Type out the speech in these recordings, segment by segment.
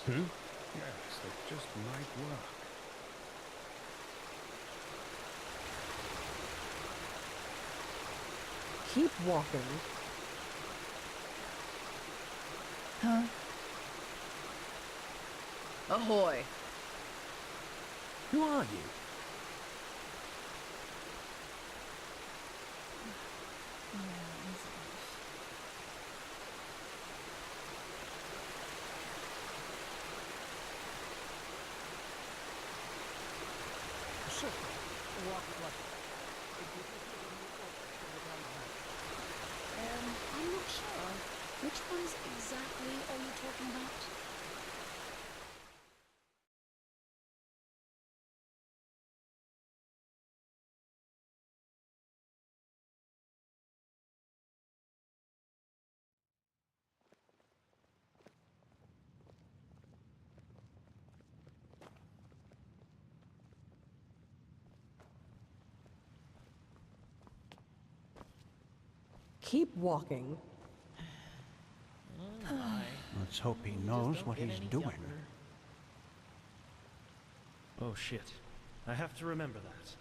Hmm? Yes, that just might work. Keep walking. Huh? Ahoy! Who are you? I'm not sure. Which ones exactly are you talking about? Keep walking. Let's hope he knows what he's doing. Oh shit. I have to remember that.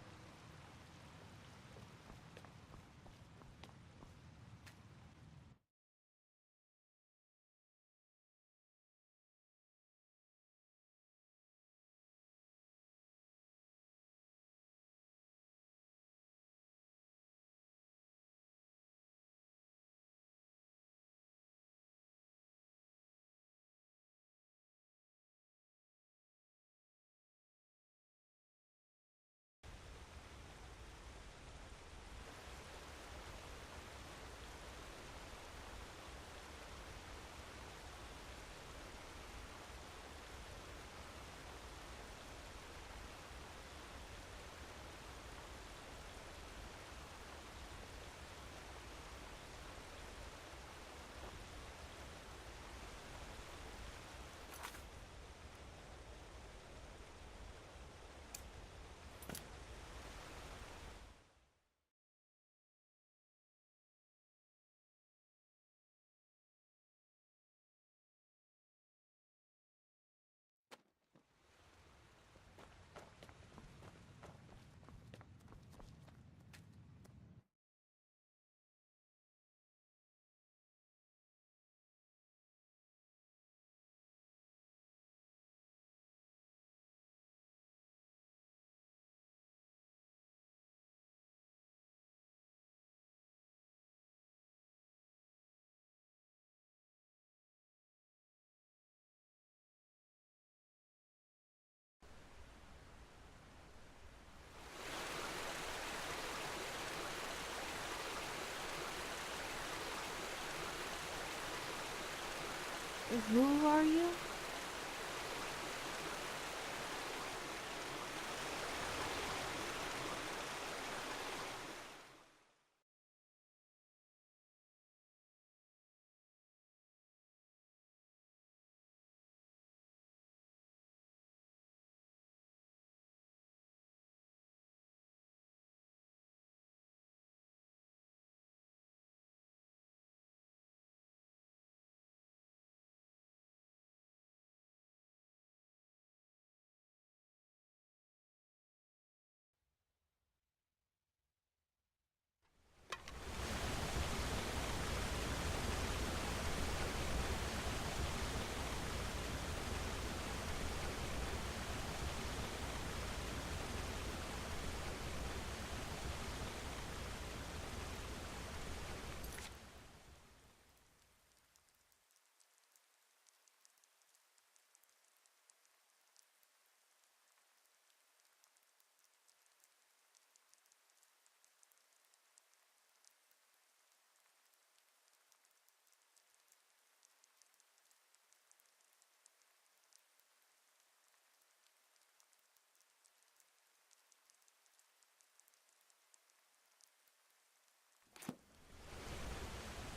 Who are you?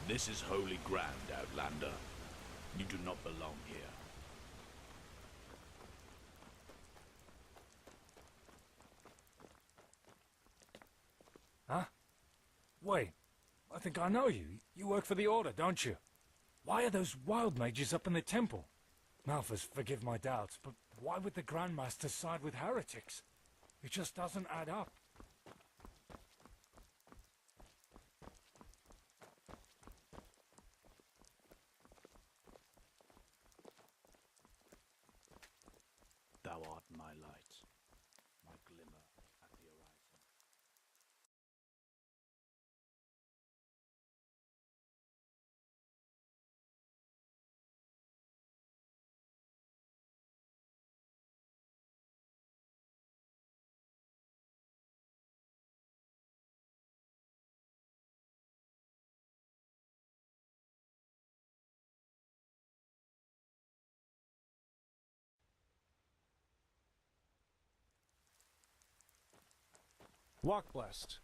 This is holy ground, Outlander. You do not belong here. Huh? Wait, I think I know you. You work for the Order, don't you? Why are those wild mages up in the temple? Malthus, forgive my doubts, but why would the Grandmaster side with heretics? It just doesn't add up. Thou art my light, my glimmer at the horizon. Walk blessed.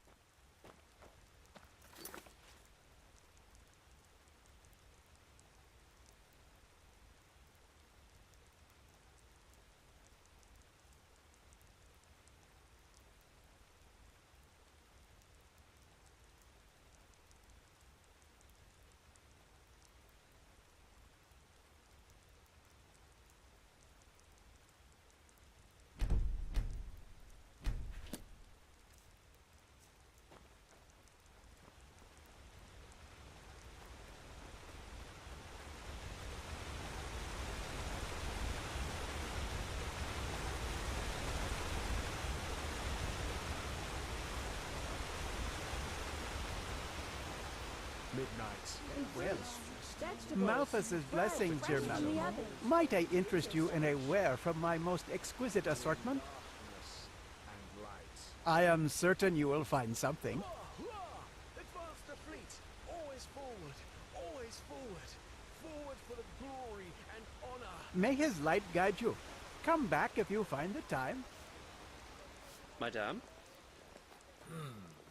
Well, Malthus's blessings, dear madam. Might I interest you in a ware from my most exquisite assortment? I am certain you will find something. Advance the fleet! Always forward! Always forward! Forward for the glory and honor! May his light guide you. Come back if you find the time. Madame?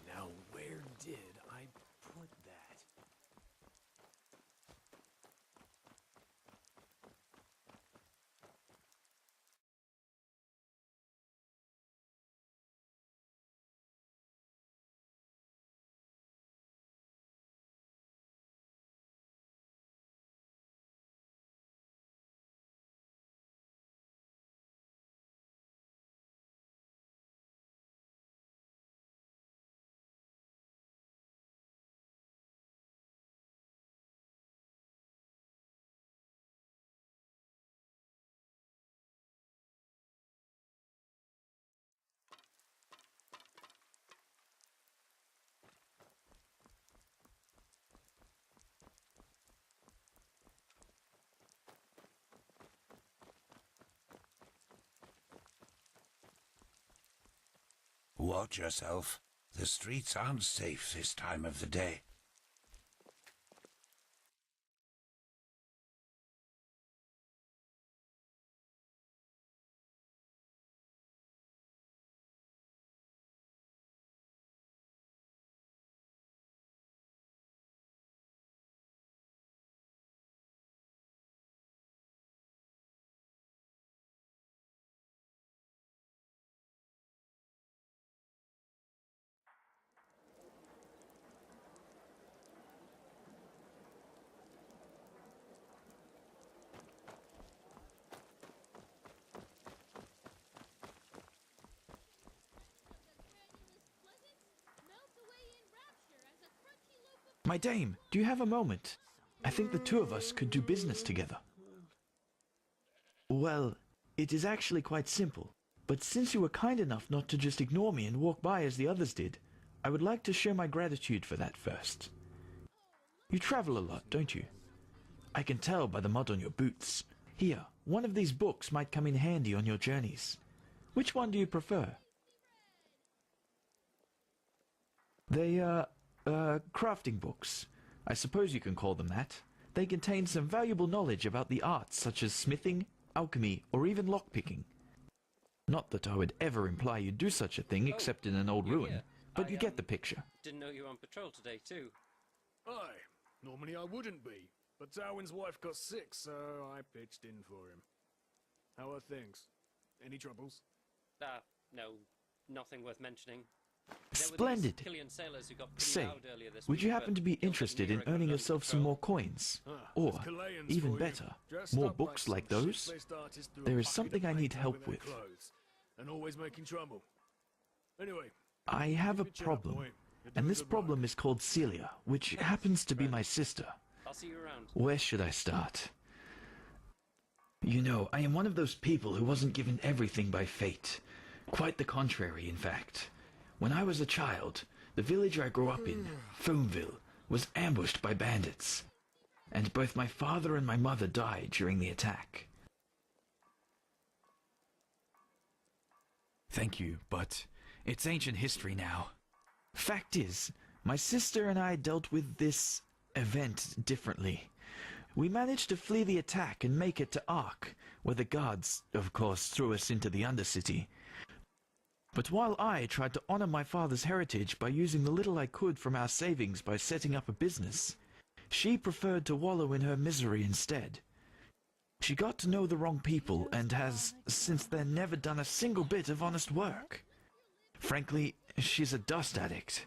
Now where did I put that? Watch yourself. The streets aren't safe this time of the day. My dame, do you have a moment? I think the two of us could do business together. Well, it is actually quite simple, but since you were kind enough not to just ignore me and walk by as the others did, I would like to show my gratitude for that first. You travel a lot, don't you? I can tell by the mud on your boots. Here, one of these books might come in handy on your journeys. Which one do you prefer? They are, crafting books. I suppose you can call them that. They contain some valuable knowledge about the arts such as smithing, alchemy, or even lockpicking. Not that I would ever imply you'd do such a thing except in an old ruin, here. but you get the picture. Didn't know you were on patrol today, too. Aye, normally I wouldn't be, but Darwin's wife got sick, so I pitched in for him. How are things? Any troubles? No, nothing worth mentioning. Splendid. Say, would you happen to be interested in earning yourself some more coins? Or, even better, more books like those? There is something I need help with. And always making trouble. Anyway, I have a problem, and this problem is called Celia, which happens to be my sister. I'll see you around. Where should I start? You know, I am one of those people who wasn't given everything by fate. Quite the contrary, in fact. When I was a child, the village I grew up in, Foamville, was ambushed by bandits. And both my father and my mother died during the attack. Thank you, but it's ancient history now. Fact is, my sister and I dealt with this event differently. We managed to flee the attack and make it to Ark, where the guards, of course, threw us into the Undercity. But while I tried to honor my father's heritage by using the little I could from our savings by setting up a business, she preferred to wallow in her misery instead. She got to know the wrong people and has, since then, never done a single bit of honest work. Frankly, she's a dust addict.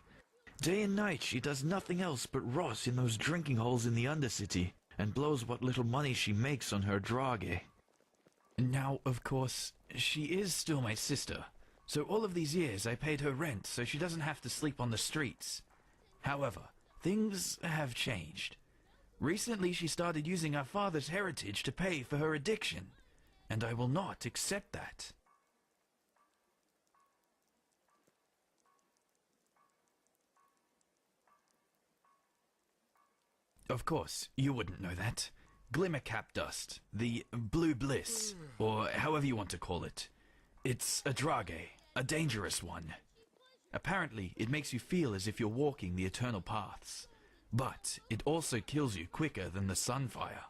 Day and night she does nothing else but rot in those drinking holes in the Undercity and blows what little money she makes on her drage. Now, of course, she is still my sister, so all of these years I paid her rent so she doesn't have to sleep on the streets. However, things have changed. Recently she started using our father's heritage to pay for her addiction, and I will not accept that. Of course, you wouldn't know that. Glimmercap dust, the blue bliss, or however you want to call it. It's a drage, a dangerous one. Apparently, it makes you feel as if you're walking the eternal paths. But it also kills you quicker than the sunfire.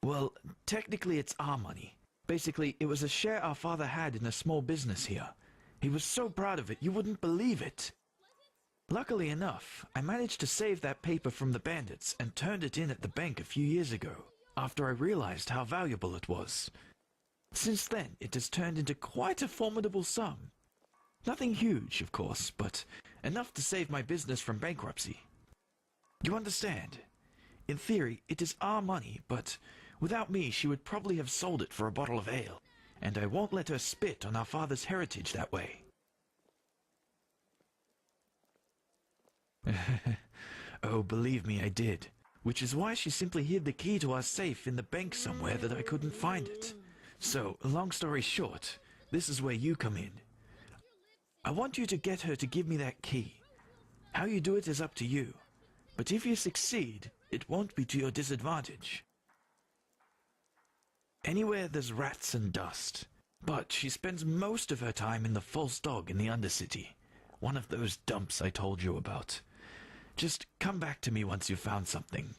Well, technically it's our money. Basically, it was a share our father had in a small business here. He was so proud of it, you wouldn't believe it. Luckily enough, I managed to save that paper from the bandits and turned it in at the bank a few years ago, after I realized how valuable it was. Since then, it has turned into quite a formidable sum. Nothing huge, of course, but enough to save my business from bankruptcy. You understand? In theory, it is our money, but without me she would probably have sold it for a bottle of ale, and I won't let her spit on our father's heritage that way. Oh, believe me, I did. Which is why she simply hid the key to our safe in the bank somewhere that I couldn't find it. So, long story short, this is where you come in. I want you to get her to give me that key. How you do it is up to you. But if you succeed, it won't be to your disadvantage. Anywhere there's rats and dust. But she spends most of her time in the False Dog in the Undercity. One of those dumps I told you about. Just come back to me once you've found something.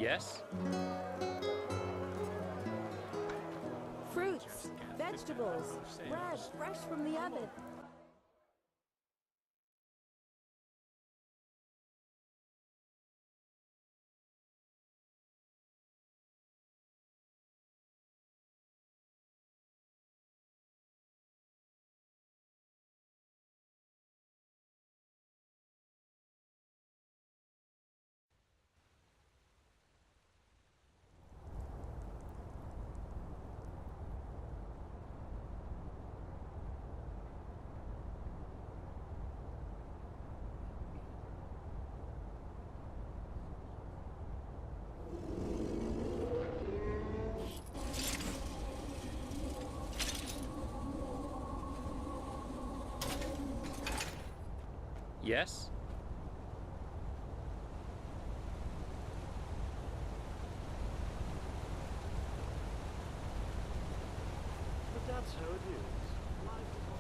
Yes? Fruits, vegetables, bread fresh from the oven. Yes? But that's how it is. Life is not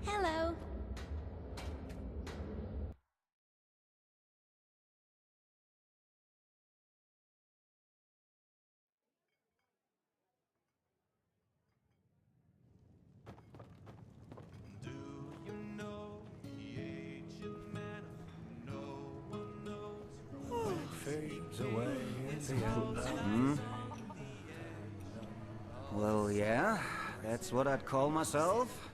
Hello. fades away at the end. Well, yeah, that's what I'd call myself.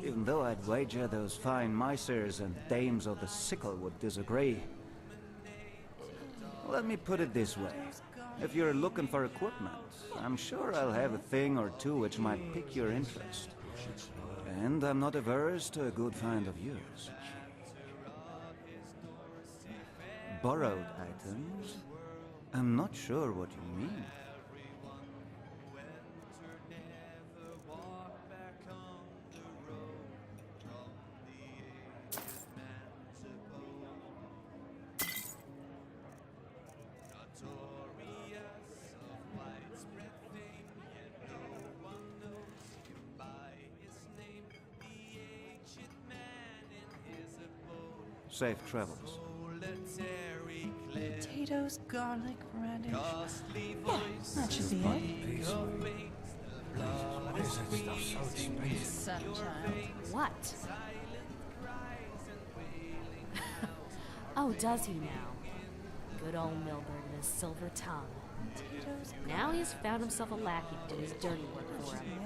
Even though I'd wager those fine misers and dames of the sickle would disagree. Let me put it this way. If you're looking for equipment, I'm sure I'll have a thing or two which might pique your interest. And I'm not averse to a good find of yours. Borrowed items? I'm not sure what you mean. Safe travels. Potatoes, garlic, radish. Yeah, that should be it. Why is that stuff so expensive? Son child. What? Oh, does he now? Good old Milburn and his silver tongue. Now he's found himself a lackey to do his dirty work for him.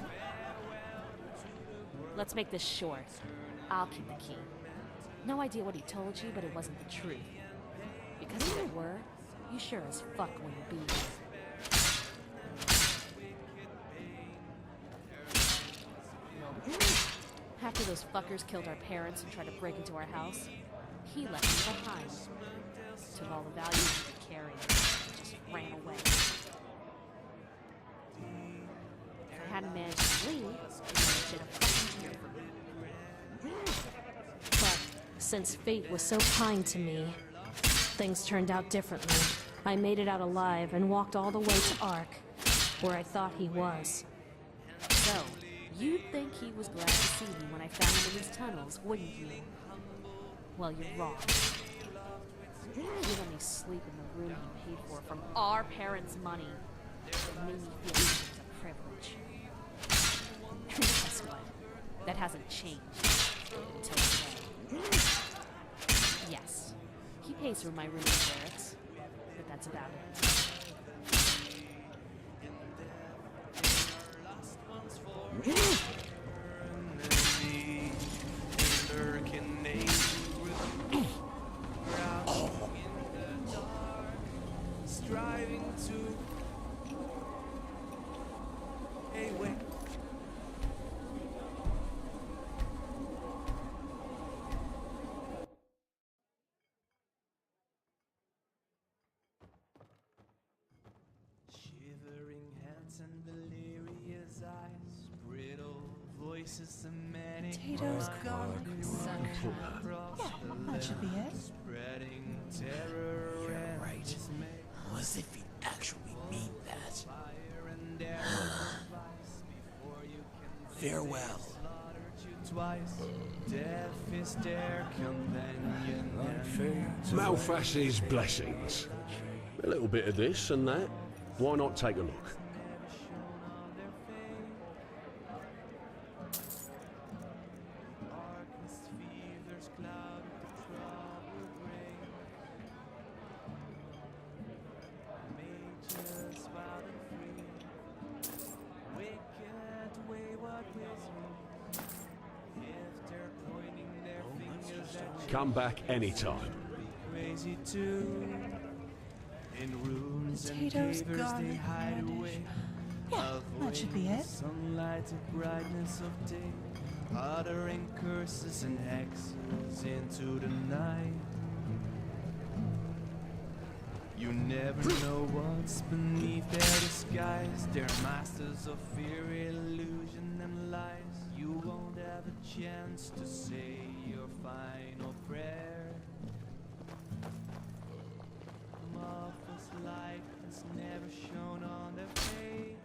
Let's make this short. I'll keep the key. No idea what he told you, but it wasn't the truth. Because if it were, you sure as fuck wouldn't be here. After those fuckers killed our parents and tried to break into our house, he left me behind. Took all the valuables he could carry and just ran away. If I hadn't managed to leave, he should have fucking cared for me. But since fate was so kind to me, things turned out differently. I made it out alive and walked all the way to Ark, where I thought he was. So, you'd think he was glad to see me when I found him in these tunnels, wouldn't you? Well, you're wrong. He let me sleep in the room he paid for from our parents' money. It made me feel it was a privilege. And guess what? That hasn't changed until today. Yes, he pays for my room in barracks, but that's about it. Striving to away. Shivering hands and delirious eyes, brittle voices and many Potatoes, garlic, sun. Yeah, that should be it. spreading terror and Right. dismay. As if he actually mean that. Fire and air advice before you can Farewell. slaughtered you twice. Death is their companion. Malphas's blessings. A little bit of this and that. Why not take a look? Come back anytime. Crazy too. In rooms and Potatoes, cavers they garlic, hide radish. away. Yeah, that should be it. Sunlight, the brightness of day, uttering curses and hexes into the night. You never know what's beneath their disguise. They're masters of fear, illusion, and lies. You won't have a chance to say your final prayer. Marvelous light has never shone on their face.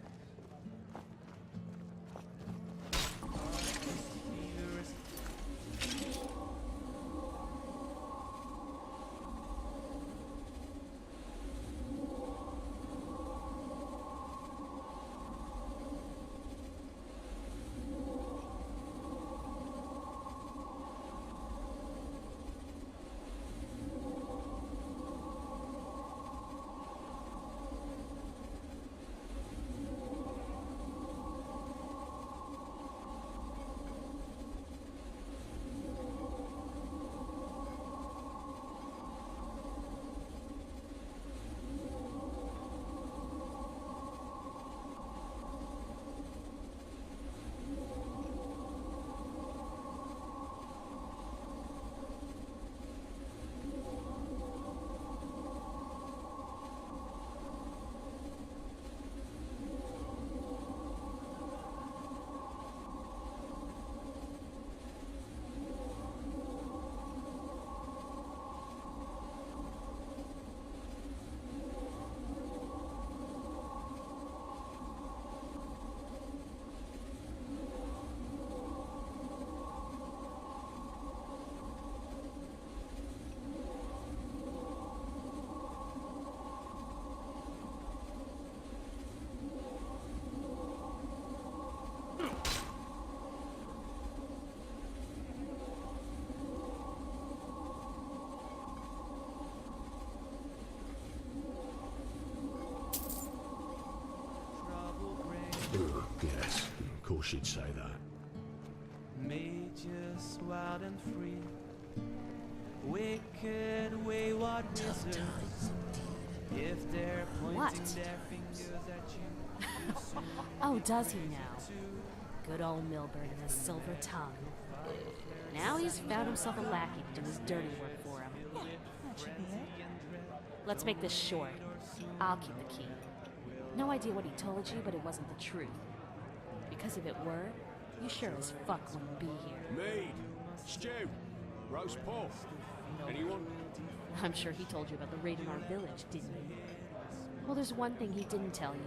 course she'd say that. Made just wild and free. Wicked, wayward wizards. If they're pointing their fingers at you, you Oh, does he now? Good old Milburn and his silver tongue. Now he's found himself a lackey to do his dirty work for him. That should be it. Let's make this short. I'll keep the key. No idea what he told you, but it wasn't the truth. Because if it were, you sure as fuck wouldn't be here. Mead, stew, roast pork. Anyone? I'm sure he told you about the raid in our village, didn't he? Well, there's one thing he didn't tell you.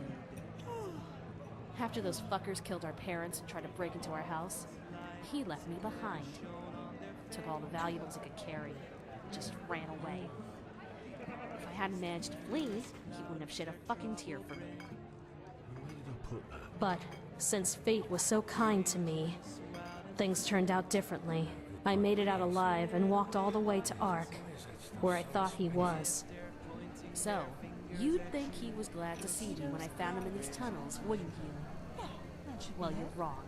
After those fuckers killed our parents and tried to break into our house, he left me behind. Took all the valuables he could carry. Just ran away. If I hadn't managed to flee, he wouldn't have shed a fucking tear for me. But since fate was so kind to me, things turned out differently. I made it out alive and walked all the way to Ark, where I thought he was. So, you'd think he was glad to see me when I found him in these tunnels, wouldn't you? Well, you're wrong.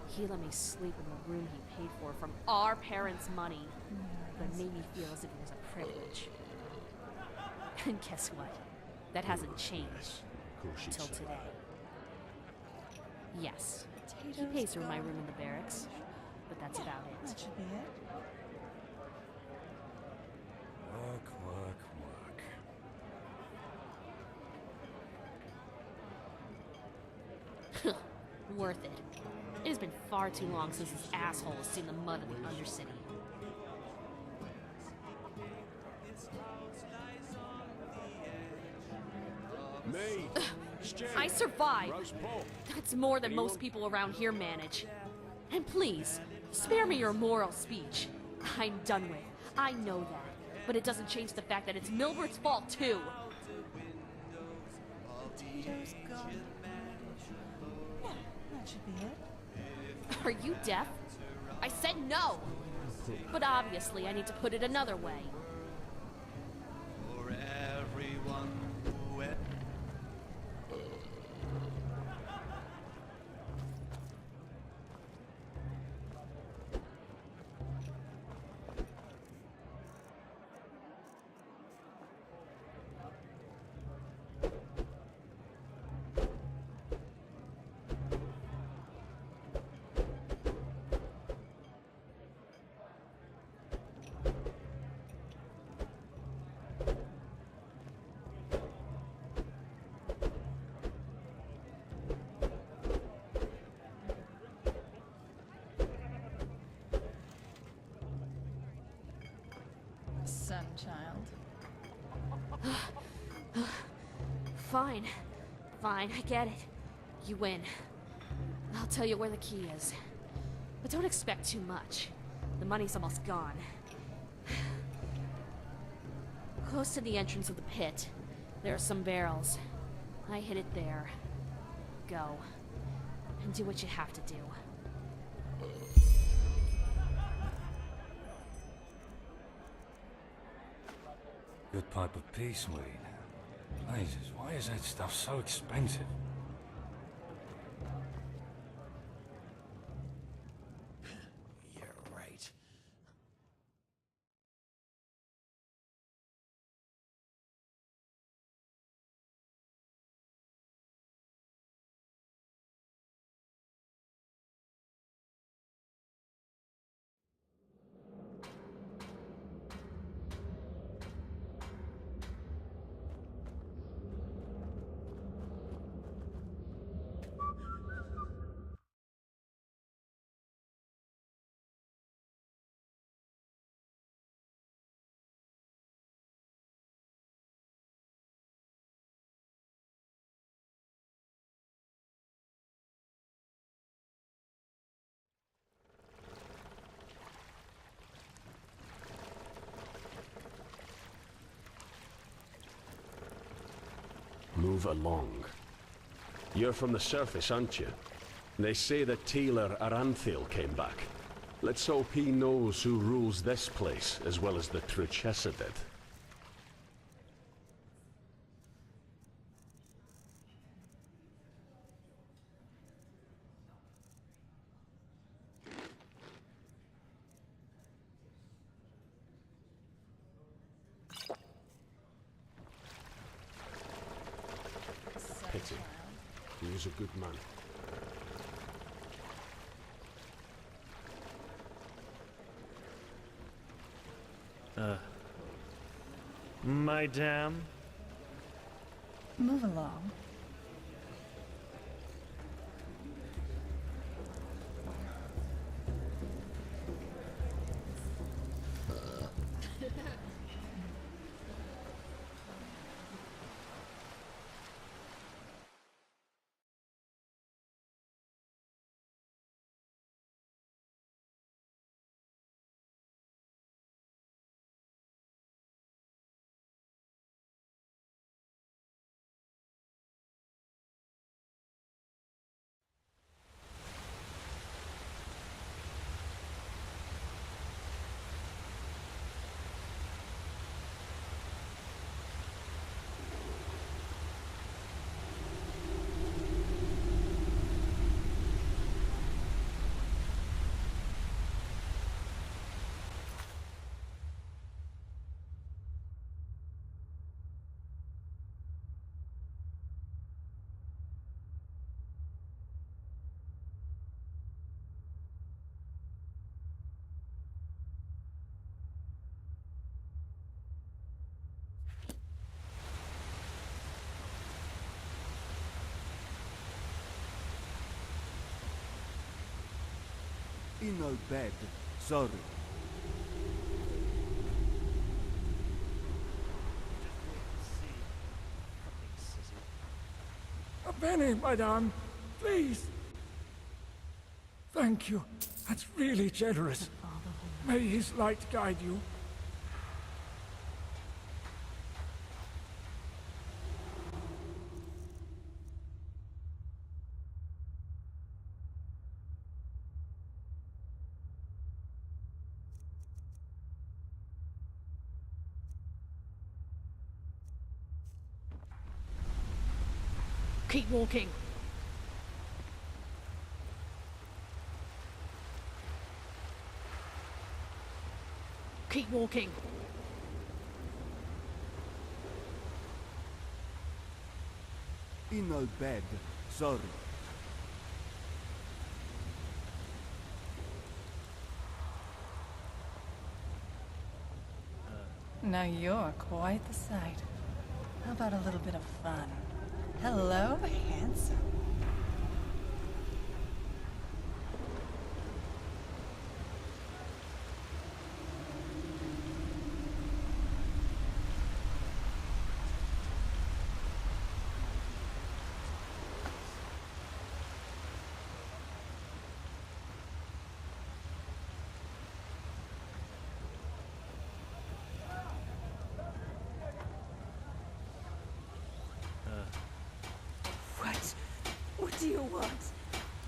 He let me sleep in the room he paid for from our parents' money, but it made me feel as if it was a privilege. And guess what? That hasn't changed until today. Yes, he pays for my room in the barracks, but that's about it. That should be it. Work. Worth it. It has been far too long since this asshole has seen the mud of the Undercity. I survived. That's more than most people around here manage. And please, spare me your moral speech. I'm done with. I know that. But it doesn't change the fact that it's Milbert's fault, too. Potatoes gone. Yeah, that should be it. Are you deaf? I said no! But obviously I need to put it another way. For everyone who Son child. Fine. Fine, I get it. You win. I'll tell you where the key is. But don't expect too much. The money's almost gone. Close to the entrance of the pit, there are some barrels. I hid it there. Go. And do what you have to do. Good pipe of peace, Wayne. Jesus, why is that stuff so expensive? You're right. Move along. You're from the surface, aren't you? They say that Taylor Aranthil came back. Let's hope he knows who rules this place as well as the Truchessa did. pity. He was a good man. Madame? Move along. In a bed. Sorry. A penny, madame. Please. Thank you. That's really generous. May his light guide you. Keep walking. Keep walking. In a bed. Sorry. Now you're quite the sight. How about a little bit of fun? Hello, handsome. What do you want?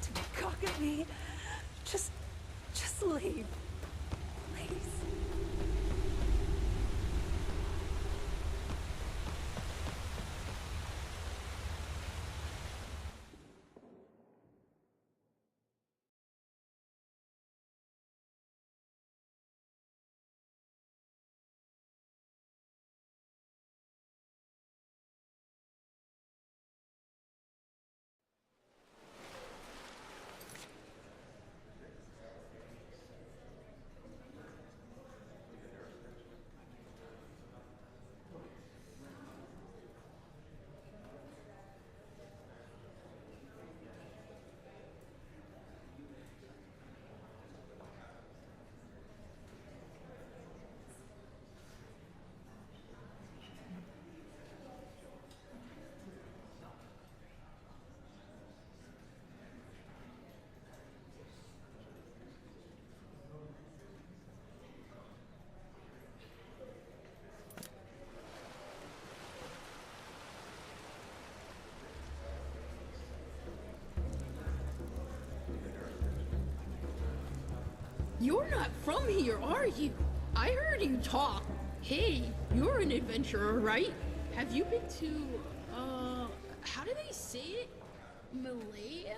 To cock at me? Just leave. Please. You're not from here, are you? I heard you talk. Hey, you're an adventurer, right? Have you been to, how do they say it? Malaya?